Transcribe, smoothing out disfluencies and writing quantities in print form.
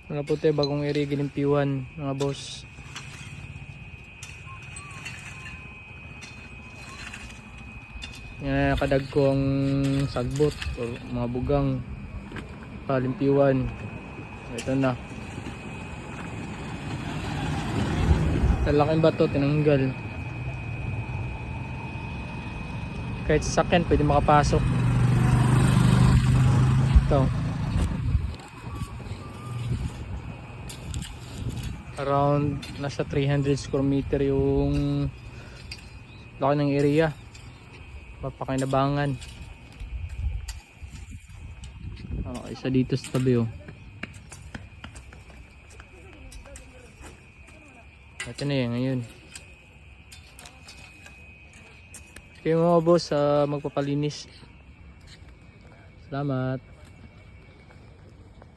Mga puti bagong area ginimpiwan mga boss. Yan nakadag ko ang sagbot o mga bugang palimpiwan. Ito na. Lalaking bato tinanggal. Kahit sa sakyan pwede makapasok. Ito. Around nasa 300 square meter yung laki ng area. Papakinabangan. Isa dito sa tabi oh. Ito na yan ngayon. Kaya mga boss magpapalinis. Salamat.